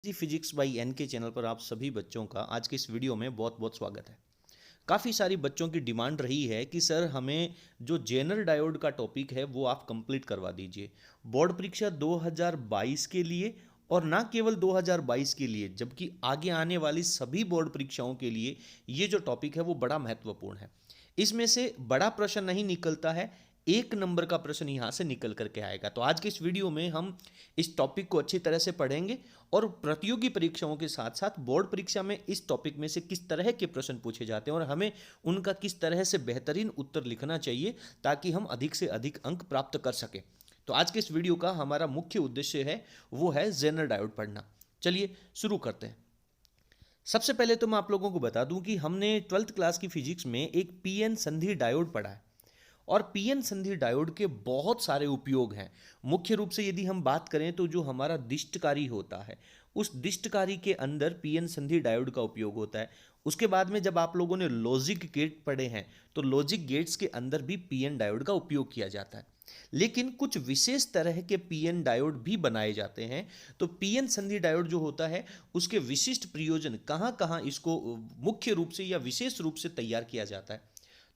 Ji physics by N के channel पर आप सभी बच्चों का आज के इस वीडियो में बहुत बहुत स्वागत है। काफ़ी सारी बच्चों की डिमांड रही है कि सर हमें जो जेनर डायोड का टॉपिक है वो आप कंप्लीट करवा दीजिए बोर्ड परीक्षा 2022 के लिए, और ना केवल 2022 के लिए जबकि आगे आने वाली सभी बोर्ड परीक्षाओं के लिए ये जो टॉपिक है वो बड़ा महत्वपूर्ण है। इसमें से बड़ा प्रश्न नहीं निकलता है, एक नंबर का प्रश्न यहाँ से निकल करके आएगा। तो आज के इस वीडियो में हम इस टॉपिक को अच्छी तरह से पढ़ेंगे और प्रतियोगी परीक्षाओं के साथ साथ बोर्ड परीक्षा में इस टॉपिक में से किस तरह के प्रश्न पूछे जाते हैं और हमें उनका किस तरह से बेहतरीन उत्तर लिखना चाहिए ताकि हम अधिक से अधिक अंक प्राप्त कर सकें। तो आज के इस वीडियो का हमारा मुख्य उद्देश्य है वो है जेनर डायोड पढ़ना। चलिए शुरू करते हैं। सबसे पहले तो मैं आप लोगों को बता दूं कि हमने 12th क्लास की फिजिक्स में एक पीएन संधि डायोड पढ़ा है और पीएन संधि डायोड के बहुत सारे उपयोग हैं। मुख्य रूप से यदि हम बात करें तो जो हमारा दिष्टकारी होता है उस दिष्टकारी के अंदर पीएन संधि डायोड का उपयोग होता है। उसके बाद में जब आप लोगों ने लॉजिक गेट पढ़े हैं तो लॉजिक गेट्स के अंदर भी पीएन डायोड का उपयोग किया जाता है, लेकिन कुछ विशेष तरह के पीएन डायोड भी बनाए जाते हैं। तो पीएन संधि डायोड जो होता है उसके विशिष्ट प्रयोजन कहाँ कहाँ इसको मुख्य रूप से या विशेष रूप से तैयार किया जाता है।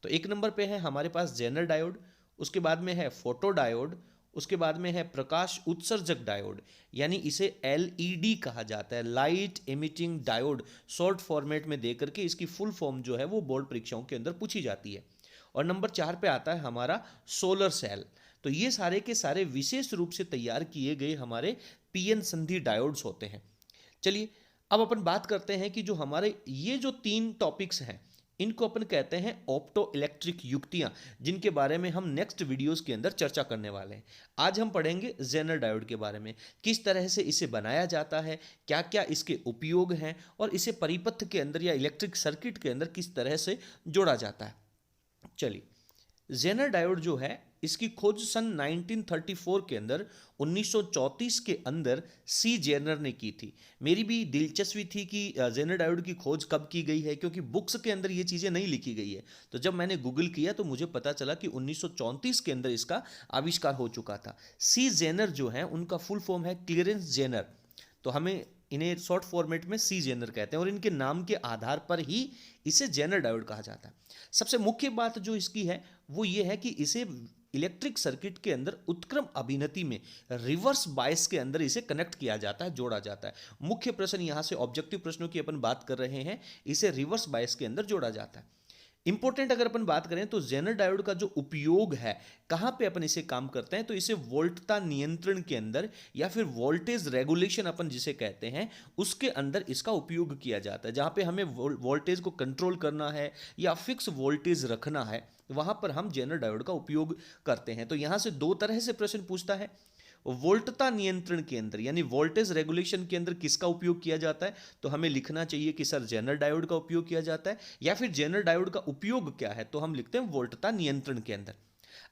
तो एक नंबर पे है हमारे पास जेनर डायोड, उसके बाद में है फोटो डायोड, उसके बाद में है प्रकाश उत्सर्जक डायोड, यानी इसे एलईडी कहा जाता है, light emitting diode short format में दे करके इसकी फुल फॉर्म जो है वो बोर्ड परीक्षाओं के अंदर पूछी जाती है। और नंबर 4 पे आता है हमारा सोलर सेल। तो ये सारे के सारे विशेष रूप से तैयार किए गए हमारे पीएन संधि डायोड्स होते हैं। चलिए अब अपन बात करते हैं कि जो हमारे ये जो 3 टॉपिक्स हैं इनको अपन कहते हैं ऑप्टो इलेक्ट्रिक युक्तियां, जिनके बारे में हम नेक्स्ट वीडियोस के अंदर चर्चा करने वाले हैं। आज हम पढ़ेंगे जेनर डायोड के बारे में, किस तरह से इसे बनाया जाता है, क्या क्या इसके उपयोग हैं और इसे परिपथ के अंदर या इलेक्ट्रिक सर्किट के अंदर किस तरह से जोड़ा जाता है। चलिए, जेनर डायोड जो है इसकी खोज सन 1934 के अंदर 1934 के अंदर सी जेनर ने की थी। मेरी भी दिलचस्पी थी कि जेनर डायोड की खोज कब की गई है, क्योंकि बुक्स के अंदर ये चीज़ें नहीं लिखी गई है। तो जब मैंने गूगल किया तो मुझे पता चला कि 1934 के अंदर इसका आविष्कार हो चुका था। सी जेनर जो है उनका फुल फॉर्म है क्लियरेंस जेनर। तो हमें इन्हें शॉर्ट फॉर्मेट में सी जेनर कहते हैं और इनके नाम के आधार पर ही इसे जेनर डायोड कहा जाता है। सबसे मुख्य बात जो इसकी है वो ये है कि इसे इलेक्ट्रिक सर्किट के अंदर उत्क्रम अभिनति में रिवर्स बायस के अंदर इसे कनेक्ट किया जाता है, जोड़ा जाता है। मुख्य प्रश्न यहां से ऑब्जेक्टिव प्रश्नों की अपन बात कर रहे हैं, इसे रिवर्स बायस के अंदर जोड़ा जाता है। इंपॉर्टेंट अगर अपन बात करें तो जेनर डायोड का जो उपयोग है कहां पे अपन इसे काम करते हैं, तो इसे वोल्टता नियंत्रण के अंदर या फिर वोल्टेज रेगुलेशन अपन जिसे कहते हैं उसके अंदर इसका उपयोग किया जाता है। जहां पे हमें वोल्टेज को कंट्रोल करना है या फिक्स वोल्टेज रखना है वहां पर हम जेनर डायोड का उपयोग करते हैं। तो यहां से दो तरह से प्रश्न पूछता है, वोल्टता नियंत्रण के अंदर यानी वोल्टेज रेगुलेशन के अंदर किसका उपयोग किया जाता है, तो हमें लिखना चाहिए कि सर जेनर डायोड का उपयोग किया जाता है, या फिर जेनर डायोड का उपयोग क्या है, तो हम लिखते हैं वोल्टता नियंत्रण के अंदर।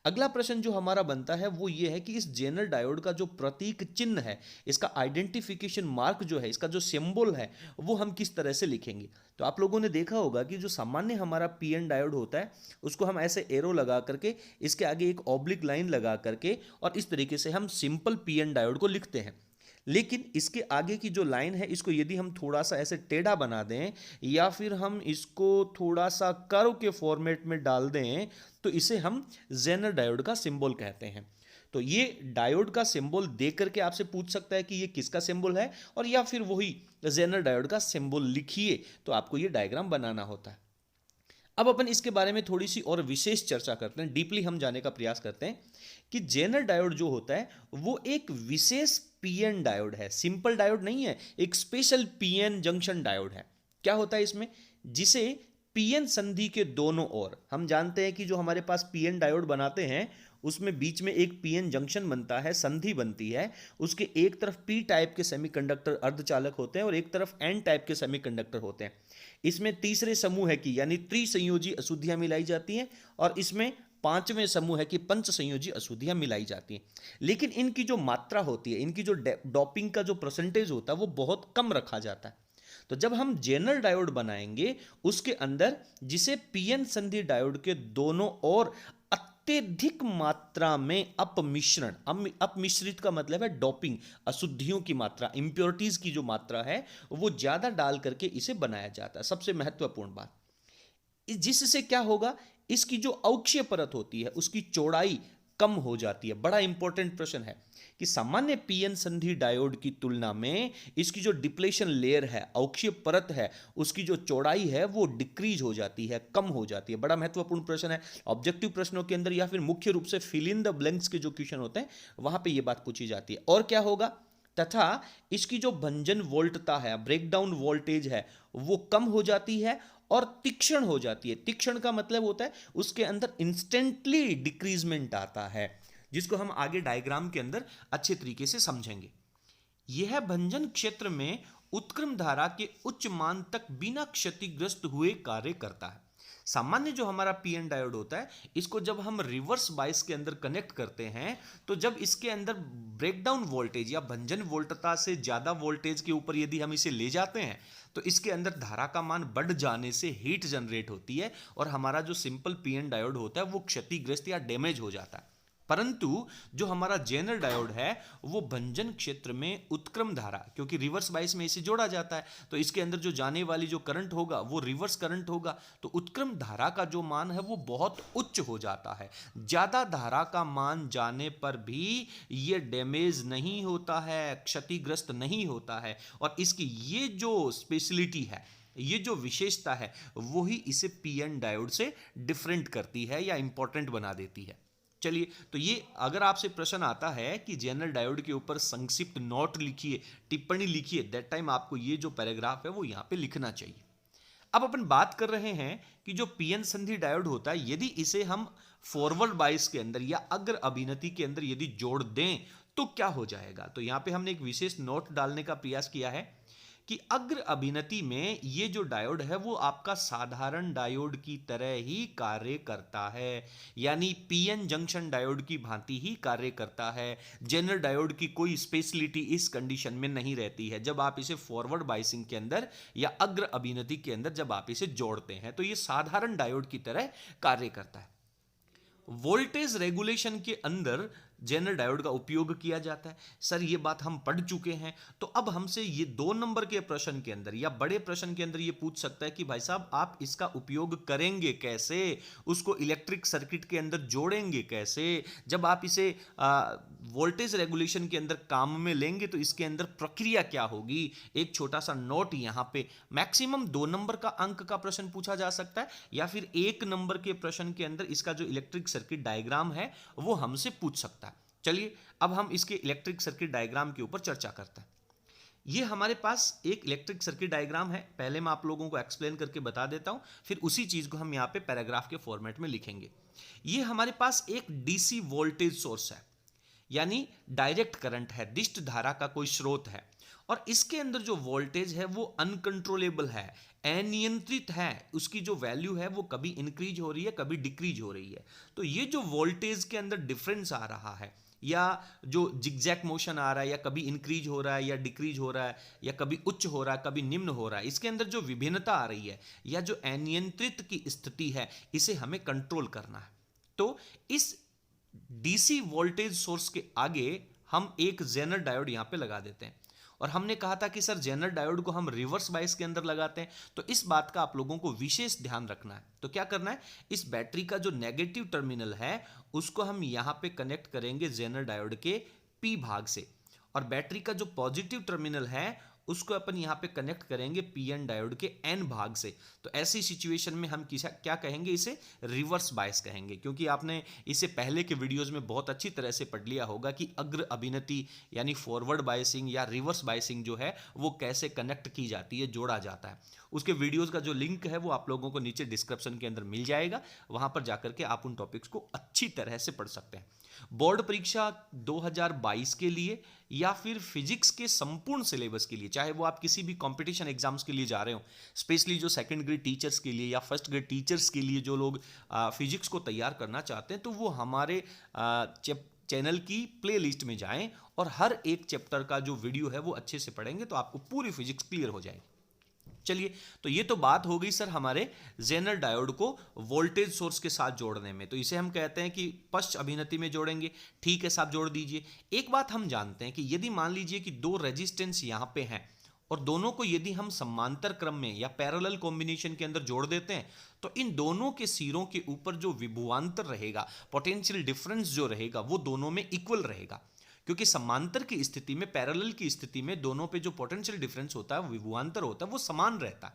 अगला प्रश्न जो हमारा बनता है वो ये है कि इस जेनर डायोड का जो प्रतीक चिन्ह है, इसका आइडेंटिफिकेशन मार्क जो है, इसका जो सिंबल है वो हम किस तरह से लिखेंगे। तो आप लोगों ने देखा होगा कि जो सामान्य हमारा पीएन डायोड होता है उसको हम ऐसे एरो लगा करके इसके आगे एक ऑब्लिक लाइन लगा करके और इस तरीके से हम सिंपल पीएन डायोड को लिखते हैं। लेकिन इसके आगे की जो लाइन है इसको यदि हम थोड़ा सा ऐसे टेढ़ा बना दें या फिर हम इसको थोड़ा सा कर्व के फॉर्मेट में डाल दें तो इसे हम जेनर डायोड का सिंबल कहते हैं। तो ये डायोड का सिंबल देख करके आपसे पूछ सकता है कि ये किसका सिंबल है, और या फिर वही जेनर डायोड का सिंबल लिखिए, तो आपको ये डायग्राम बनाना होता है। अब अपन इसके बारे में थोड़ी सी और विशेष चर्चा करते हैं, डीपली हम जाने का प्रयास करते हैं कि जेनर डायोड जो होता है वो एक विशेष पीएन डायोड है, सिंपल डायोड नहीं है, एक स्पेशल पीएन जंक्शन डायोड है। क्या होता है इसमें, जिसे पीएन संधि के दोनों ओर, हम जानते हैं कि जो हमारे पास पीएन डायोड बनाते हैं उसमें बीच में एक पीएन जंक्शन बनता है, संधि बनती है, उसके एक तरफ पी टाइप के सेमीकंडक्टर अर्धचालक होते हैं और एक तरफ एन टाइप के सेमीकंडक्टर होते हैं। इसमें तीसरे समूह है कि यानी त्रिसंयोजी अशुद्धियां मिलाई जाती हैं और इसमें पांचवें समूह है कि पंच संयोजी अशुद्धियां मिलाई जाती हैं। लेकिन इनकी जो मात्रा होती है, इनकी जो डोपिंग का जो परसेंटेज होता है वो बहुत कम रखा जाता है। तो जब हम जेनर डायोड बनाएंगे उसके अंदर जिसे पीएन संधि डायोड के दोनों ओर अत्यधिक मात्रा में अपमिश्रण, अपमिश्रित का मतलब है डोपिंग, अशुद्धियों की मात्रा, इंप्योरिटीज की जो मात्रा है वो ज्यादा डाल करके इसे बनाया जाता है। सबसे महत्वपूर्ण बात, जिससे क्या होगा, इसकी जो अक्षीय परत होती है उसकी चौड़ाई कम हो जाती है। बड़ा इंपॉर्टेंट प्रश्न है कि सामान्य पीएन संधि डायोड की तुलना में इसकी जो डिप्लेशन लेयर है, अक्षीय परत है, उसकी जो चौड़ाई है वो डिक्रीज हो जाती है, कम हो जाती है। बड़ा महत्वपूर्ण प्रश्न है। ऑब्जेक्टिव प्रश्नों के अंदर या फिर मुख्य रूप से फिल इन द ब्लैंक्स के जो क्वेश्चन होते हैं वहां पे ये बात पूछी जाती है। और क्या होगा, तथा इसकी जो भंजन वोल्टता है, ब्रेकडाउन वोल्टेज है, वो कम हो जाती है और तीक्ष्ण हो जाती है। तीक्ष्ण का मतलब होता है उसके अंदर इंस्टेंटली डिक्रीजमेंट आता है, जिसको हम आगे डायग्राम के अंदर अच्छे तरीके से समझेंगे। यह भंजन क्षेत्र में उत्क्रम धारा के उच्च मान तक बिना क्षतिग्रस्त हुए कार्य करता है। सामान्य जो हमारा पीएन डायोड होता है, इसको जब हम रिवर्स बायस के अंदर कनेक्ट करते हैं तो जब इसके अंदर ब्रेकडाउन वोल्टेज या भंजन वोल्टता से ज्यादा वोल्टेज के ऊपर यदि हम इसे ले जाते हैं तो इसके अंदर धारा का मान बढ़ जाने से हीट जनरेट होती है और हमारा जो सिंपल पीएन डायोड होता है वो क्षतिग्रस्त या डैमेज हो जाता है। परंतु जो हमारा जेनर डायोड है वो भंजन क्षेत्र में उत्क्रम धारा, क्योंकि रिवर्स बायस में इसे जोड़ा जाता है तो इसके अंदर जो जाने वाली जो करंट होगा वो रिवर्स करंट होगा, तो उत्क्रम धारा का जो मान है वो बहुत उच्च हो जाता है। ज्यादा धारा का मान जाने पर भी ये डैमेज नहीं होता है, क्षतिग्रस्त नहीं होता है। और इसकी ये जो स्पेशलिटी है, ये जो विशेषता है, वही इसे पीएन डायोड से डिफरेंट करती है या इंपॉर्टेंट बना देती है। चलिए, तो ये अगर आपसे प्रश्न आता है कि जेनरल डायोड के ऊपर संक्षिप्त नोट लिखिए, टिप्पणी लिखिए, दैट टाइम आपको ये जो पैराग्राफ है वो यहां पे लिखना चाहिए। अब अपन बात कर रहे हैं कि जो पीएन संधि डायोड होता है, यदि इसे हम फॉरवर्ड बायस के अंदर या अग्र अभिनति के अंदर यदि जोड़ दें तो क्या हो जाएगा। तो यहां पे हमने एक विशेष नोट डालने का प्रयास किया है कि अग्र अभिनति में ये जो डायोड है वो आपका साधारण डायोड की तरह ही कार्य करता है, यानी पीएन जंक्शन डायोड की भांति ही कार्य करता है। जनरल डायोड की कोई स्पेशलिटी इस कंडीशन में नहीं रहती है। जब आप इसे फॉरवर्ड बायसिंग के अंदर या अग्र अभिनति के अंदर जब आप इसे जोड़ते हैं तो ये साधारण डायोड की तरह कार्य करता है। वोल्टेज रेगुलेशन के अंदर जेनरल डायोड का उपयोग किया जाता है। सर ये बात हम पढ़ चुके हैं, तो अब हमसे ये 2 नंबर के प्रश्न के अंदर या बड़े प्रश्न के अंदर ये पूछ सकता है कि भाई साहब आप इसका उपयोग करेंगे कैसे, उसको इलेक्ट्रिक सर्किट के अंदर जोड़ेंगे कैसे। जब आप इसे वोल्टेज रेगुलेशन के अंदर काम में लेंगे तो इसके अंदर प्रक्रिया क्या होगी। एक छोटा सा नोट यहाँ पे, मैक्सिमम 2 नंबर का अंक का प्रश्न पूछा जा सकता है या फिर 1 नंबर के प्रश्न के अंदर इसका जो इलेक्ट्रिक सर्किट डायग्राम है वो हमसे पूछ सकता है। चलिए, अब हम इसके इलेक्ट्रिक सर्किट डायग्राम के ऊपर चर्चा करते हैं। ये हमारे पास एक इलेक्ट्रिक सर्किट डायग्राम है। पहले मैं आप लोगों को एक्सप्लेन करके बता देता हूं, फिर उसी चीज को हम यहां पे पैराग्राफ के फॉर्मेट में लिखेंगे। ये हमारे पास एक डीसी वोल्टेज सोर्स है, यानी डायरेक्ट करंट है, दिष्ट धारा का कोई स्रोत है, और इसके अंदर जो वोल्टेज है वो अनकंट्रोलेबल है, अनियंत्रित है। उसकी जो वैल्यू है वो कभी इंक्रीज हो रही है, कभी डिक्रीज हो रही है। तो ये जो वोल्टेज के अंदर डिफरेंस आ रहा है या जो जिगजैग मोशन आ रहा है, या कभी इंक्रीज हो रहा है या डिक्रीज हो रहा है, या कभी उच्च हो रहा है कभी निम्न हो रहा है, इसके अंदर जो विभिन्नता आ रही है या जो अनियंत्रित की स्थिति है, इसे हमें कंट्रोल करना है। तो इस डीसी वोल्टेज सोर्स के आगे हम एक जेनर डायोड यहां पे लगा देते हैं। और हमने कहा था कि सर जेनर डायोड को हम रिवर्स बायस के अंदर लगाते हैं, तो इस बात का आप लोगों को विशेष ध्यान रखना है। तो क्या करना है, इस बैटरी का जो नेगेटिव टर्मिनल है उसको हम यहां पे कनेक्ट करेंगे जेनर डायोड के पी भाग से, और बैटरी का जो पॉजिटिव टर्मिनल है उसको अपन यहां पे कनेक्ट करेंगे पीएन डायोड के एन भाग से। तो ऐसी सिचुएशन में हम क्या कहेंगे, इसे रिवर्स बायस कहेंगे, क्योंकि आपने इसे पहले के वीडियोस में बहुत अच्छी तरह से पढ़ लिया होगा कि अग्र अभिनति यानी फॉरवर्ड बायसिंग या रिवर्स बायसिंग जो है वो कैसे कनेक्ट की जाती है, जोड़ा जाता है। उसके वीडियोस का जो लिंक है वो आप लोगों को नीचे डिस्क्रिप्शन के अंदर मिल जाएगा, वहां पर जाकर के आप उन टॉपिक्स को अच्छी तरह से पढ़ सकते हैं। बोर्ड परीक्षा 2022 के लिए या फिर फिजिक्स के संपूर्ण सिलेबस के लिए, चाहे वो आप किसी भी कंपटीशन एग्जाम्स के लिए जा रहे हो, स्पेशली जो सेकंड ग्रेड टीचर्स के लिए या फर्स्ट ग्रेड टीचर्स के लिए जो लोग फिजिक्स को तैयार करना चाहते हैं, तो वो हमारे चैनल की प्लेलिस्ट में जाएं और हर एक चैप्टर का जो वीडियो है वो अच्छे से पढ़ेंगे तो आपको पूरी फिजिक्स क्लियर हो जाएगी। चलिए, तो ये तो बात हो गई सर हमारे जेनर डायोड को वोल्टेज सोर्स के साथ जोड़ने में। तो इसे हम कहते हैं कि पश्च अभिनति में जोड़ेंगे। ठीक है साहब, जोड़ दीजिए। एक बात हम जानते हैं कि यदि मान लीजिए कि दो रेजिस्टेंस यहां पे हैं और दोनों को यदि हम समांतर क्रम में या पैरेलल कॉम्बिनेशन के अंदर जोड़ देते हैं, तो इन दोनों के सिरों के ऊपर जो विभवांतर रहेगा, पोटेंशियल डिफरेंस जो रहेगा, वो दोनों में इक्वल रहेगा। क्योंकि समांतर की स्थिति में, पैरेलल की स्थिति में दोनों पे जो पोटेंशियल डिफरेंस होता है, विभवांतर होता है, वो समान रहता है।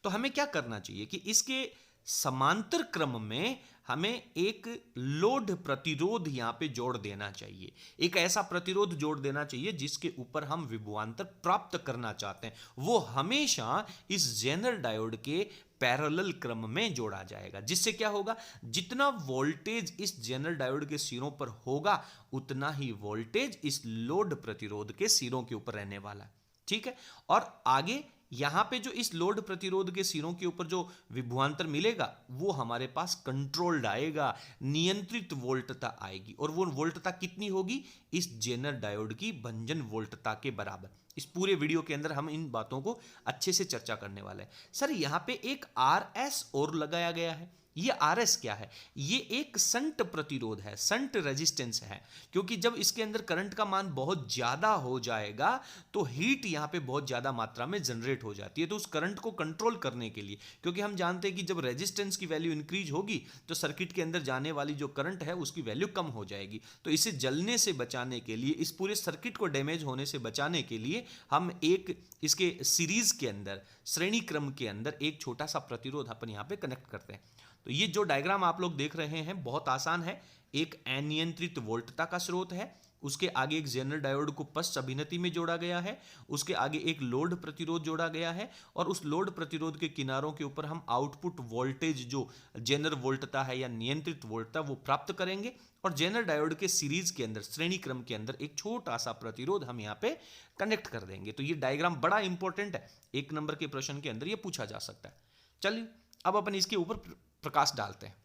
तो हमें क्या करना चाहिए कि इसके समांतर क्रम में हमें एक लोड प्रतिरोध यहां पे जोड़ देना चाहिए। एक ऐसा प्रतिरोध जोड़ देना चाहिए जिसके ऊपर हम विभवांतर प्राप्त करना चाहते हैं, वो हमेशा इस जेनर डायोड के पैरेलल क्रम में जोड़ा जाएगा। जिससे क्या होगा, जितना वोल्टेज इस जेनर डायोड के सिरों पर होगा, उतना ही वोल्टेज इस लोड प्रतिरोध के सिरों के ऊपर रहने वाला है। ठीक है, और आगे यहां पे जो इस लोड प्रतिरोध के सिरों के ऊपर जो विभवांतर मिलेगा, वो हमारे पास कंट्रोल्ड आएगा, नियंत्रित वोल्टता आएगी। और वो वोल्टता कितनी होगी, इस जेनर डायोड की भंजन वोल्टता के बराबर। इस पूरे वीडियो के अंदर हम इन बातों को अच्छे से चर्चा करने वाले हैं। सर यहां पे एक RS और लगाया गया है। ये RS क्या है, ये एक संट प्रतिरोध है, संट रेजिस्टेंस है। क्योंकि जब इसके अंदर करंट का मान बहुत ज्यादा हो जाएगा तो हीट यहां पे बहुत ज्यादा मात्रा में जनरेट हो जाती है। तो उस करंट को कंट्रोल करने के लिए, क्योंकि हम जानते हैं कि जब रेजिस्टेंस की वैल्यू इंक्रीज होगी तो सर्किट के अंदर जाने वाली जो करंट है उसकी वैल्यू कम हो जाएगी। तो इसे जलने से बचाने के लिए, इस पूरे सर्किट को डैमेज होने से बचाने के लिए हम एक इसके सीरीज के अंदर, श्रेणी क्रम के अंदर एक छोटा सा प्रतिरोध अपन यहां पे कनेक्ट करते हैं। तो ये जो डायग्राम आप लोग देख रहे हैं बहुत आसान है। एक अनियंत्रित वोल्टता का स्रोत है, उसके आगे एक जेनर डायोड को पश्च अभिनति में जोड़ा गया है, उसके आगे एक लोड प्रतिरोध जोड़ा गया है, और उस लोड प्रतिरोध के किनारों के ऊपर हम आउटपुट वोल्टेज जो जेनर वोल्टता है या नियंत्रित वोल्टता, वो प्राप्त करेंगे। और जेनर डायोड के सीरीज के अंदर, श्रेणी क्रम के अंदर एक छोटा सा प्रतिरोध हम यहाँ पे कनेक्ट कर देंगे। तो ये डायग्राम बड़ा इंपॉर्टेंट है, 1 नंबर के प्रश्न के अंदर ये पूछा जा सकता है। चलिए अब अपन इसके ऊपर प्रकाश डालते हैं।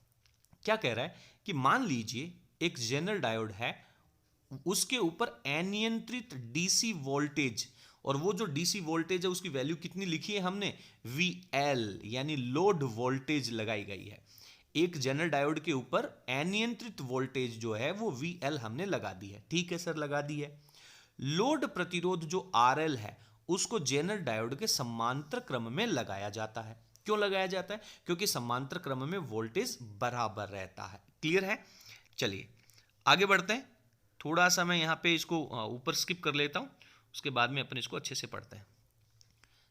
क्या कह रहा है कि मान लीजिए एक जेनर डायोड है, उसके ऊपर अनियंत्रित डीसी वोल्टेज, और वो जो डीसी वोल्टेज है उसकी वैल्यू कितनी लिखी है हमने, VL यानी लोड वोल्टेज लगाई गई है। एक जेनर डायोड के ऊपर अनियंत्रित वोल्टेज जो है वो VL हमने लगा दी है। ठीक है सर, लगा दी है। लोड प्रतिरोध जो RL है उसको जेनर डायोड के समांतर क्रम में लगाया जाता है। क्यों लगाया जाता है, क्योंकि समांतर क्रम में वोल्टेज बराबर रहता है। क्लियर है। चलिए आगे बढ़ते हैं। थोड़ा सा मैं यहां पे इसको ऊपर स्किप कर लेता हूं, उसके बाद में अपन इसको अच्छे से पढ़ते हैं।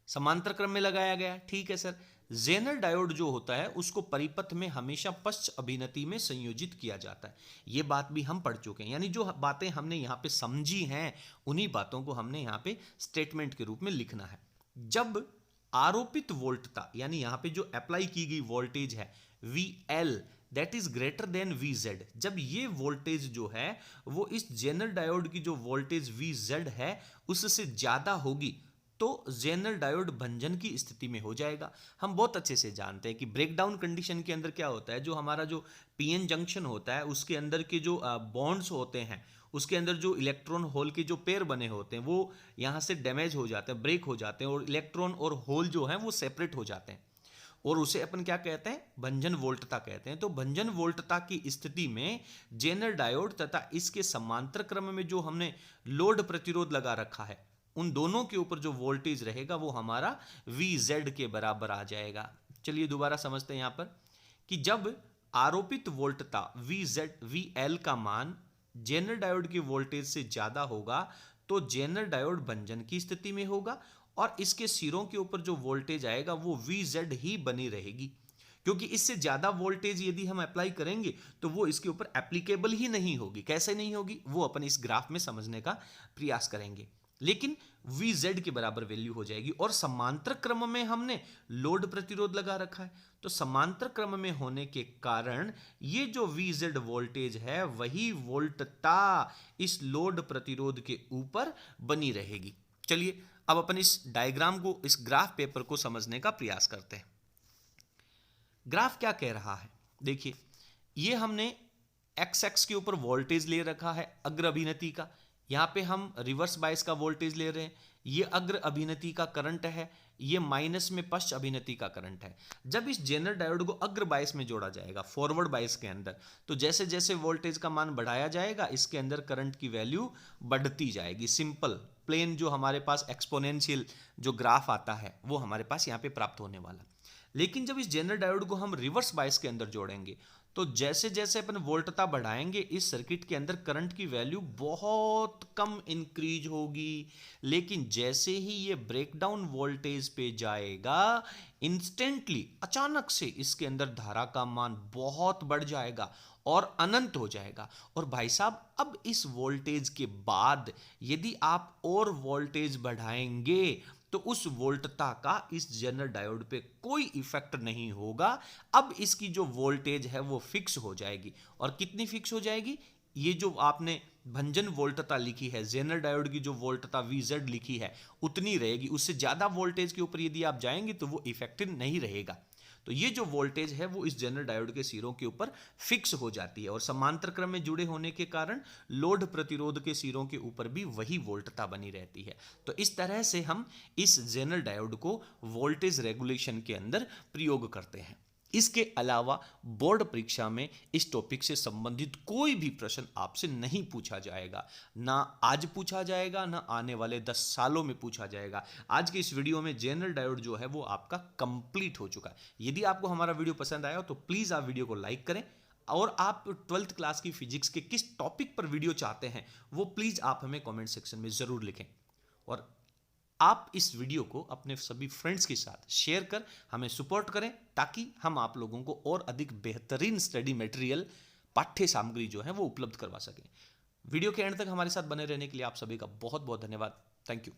समांतर क्रम में लगाया गया, ठीक है सर। जेनर डायोड जो होता है उसको परिपथ में हमेशा पश्च अभिनति में संयोजित किया जाता है। ये बात भी हम पढ़ चुके हैं, यानी जो बातें हमने यहाँ पे समझी हैं उन्हीं बातों को हमने यहाँ पे स्टेटमेंट के रूप में लिखना है। जब आरोपित वोल्टता, यानी यहाँ पे जो अप्लाई की गई वोल्टेज है VL that is greater than VZ, जब ये वोल्टेज जो है वो इस जेनर डायोड की जो वोल्टेज VZ है उससे ज्यादा होगी, तो जेनर डायोड भंजन की स्थिति में हो जाएगा। हम बहुत अच्छे से जानते हैं कि ब्रेकडाउन कंडीशन के अंदर क्या होता है, जो हमारा जो PN जंक्शन होता है उसके अंदर के जो बॉन्ड्स होते हैं, उसके अंदर जो इलेक्ट्रॉन होल के जो पेयर बने होते हैं वो यहाँ से डैमेज हो जाते हैं, ब्रेक हो जाते हैं, और इलेक्ट्रॉन और होल जो है वो सेपरेट हो जाते हैं, और उसे अपन क्या कहते हैं, भंजन वोल्टता कहते हैं। तो भंजन वोल्टता की स्थिति में जेनर डायोड तथा इसके समांतर क्रम में जो हमने लोड प्रतिरोध लगा रखा है, उन दोनों के ऊपर जो वोल्टेज रहेगा वो हमारा VZ के बराबर आ जाएगा। चलिए दोबारा समझते हैं यहाँ पर कि जब आरोपित वोल्टता VL का मान जेनर डायोड की वोल्टेज से ज्यादा होगा तो जेनर डायोड भंजन की स्थिति में होगा, और इसके सिरों के ऊपर जो वोल्टेज आएगा वो VZ ही बनी रहेगी। क्योंकि इससे ज्यादा वोल्टेज यदि हम अप्लाई करेंगे तो वो इसके ऊपर एप्लीकेबल ही नहीं होगी। कैसे नहीं होगी, वो अपन इस ग्राफ में समझने का प्रयास करेंगे, लेकिन VZ के बराबर वैल्यू हो जाएगी। और समांतर क्रम में हमने लोड प्रतिरोध लगा रखा है, तो समांतर क्रम में होने के कारण ये जो VZ वोल्टेज है वही वोल्टता इस लोड प्रतिरोध के ऊपर बनी रहेगी। चलिए अब अपन इस डायग्राम को, इस ग्राफ पेपर को समझने का प्रयास करते हैं। ग्राफ क्या कह रहा है, देखिए ये हमने x के ऊपर वोल्टेज ले रखा है अग्र अभिनति का, यहाँ पे हम रिवर्स बायस का वोल्टेज ले रहे हैं, ये अग्र अभिनति का करंट है, ये माइनस में पश्च अभिनति का करंट है। जब इस जेनर डायोड को अग्र बायस में जोड़ा जाएगा, फॉरवर्ड बायस के अंदर, तो जैसे जैसे वोल्टेज का मान बढ़ाया जाएगा इसके अंदर करंट की वैल्यू बढ़ती जाएगी। सिंपल प्लेन जो हमारे पास एक्सपोनेंशियल जो ग्राफ आता है वो हमारे पास यहाँ पे प्राप्त होने वाला। लेकिन जब इस जेनर डायोड को हम रिवर्स बायस के अंदर जोड़ेंगे तो जैसे जैसे अपन वोल्टता बढ़ाएंगे इस सर्किट के अंदर करंट की वैल्यू बहुत कम इंक्रीज होगी। लेकिन जैसे ही ये ब्रेकडाउन वोल्टेज पे जाएगा इंस्टेंटली अचानक से इसके अंदर धारा का मान बहुत बढ़ जाएगा और अनंत हो जाएगा। और भाई साहब अब इस वोल्टेज के बाद यदि आप और वोल्टेज बढ़ाएंगे तो उस वोल्टता का इस जेनर डायोड पे कोई इफेक्ट नहीं होगा। अब इसकी जो वोल्टेज है वो फिक्स हो जाएगी। और कितनी फिक्स हो जाएगी? ये जो आपने भंजन वोल्टता लिखी है, जेनर डायोड की जो वोल्टता VZ लिखी है उतनी रहेगी। उससे ज्यादा वोल्टेज के ऊपर यदि आप जाएंगे तो वो इफेक्टिव नहीं रहेगा। तो ये जो वोल्टेज है वो इस जेनर डायोड के सिरों के ऊपर फिक्स हो जाती है और समांतर क्रम में जुड़े होने के कारण लोड प्रतिरोध के सिरों के ऊपर भी वही वोल्टता बनी रहती है। तो इस तरह से हम इस जेनर डायोड को वोल्टेज रेगुलेशन के अंदर प्रयोग करते हैं। इसके अलावा बोर्ड परीक्षा में इस टॉपिक से संबंधित कोई भी प्रश्न आपसे नहीं पूछा जाएगा, ना आज पूछा जाएगा ना आने वाले 10 सालों में पूछा जाएगा। आज के इस वीडियो में जेनर डायोड जो है वो आपका कंप्लीट हो चुका है। यदि आपको हमारा वीडियो पसंद आया हो तो प्लीज़ आप वीडियो को लाइक करें और आप 12th क्लास की फिजिक्स के किस टॉपिक पर वीडियो चाहते हैं वो प्लीज़ आप हमें कॉमेंट सेक्शन में ज़रूर लिखें। और आप इस वीडियो को अपने सभी फ्रेंड्स के साथ शेयर कर हमें सपोर्ट करें ताकि हम आप लोगों को और अधिक बेहतरीन स्टडी मटेरियल पाठ्य सामग्री जो है वो उपलब्ध करवा सकें। वीडियो के एंड तक हमारे साथ बने रहने के लिए आप सभी का बहुत बहुत धन्यवाद। Thank you.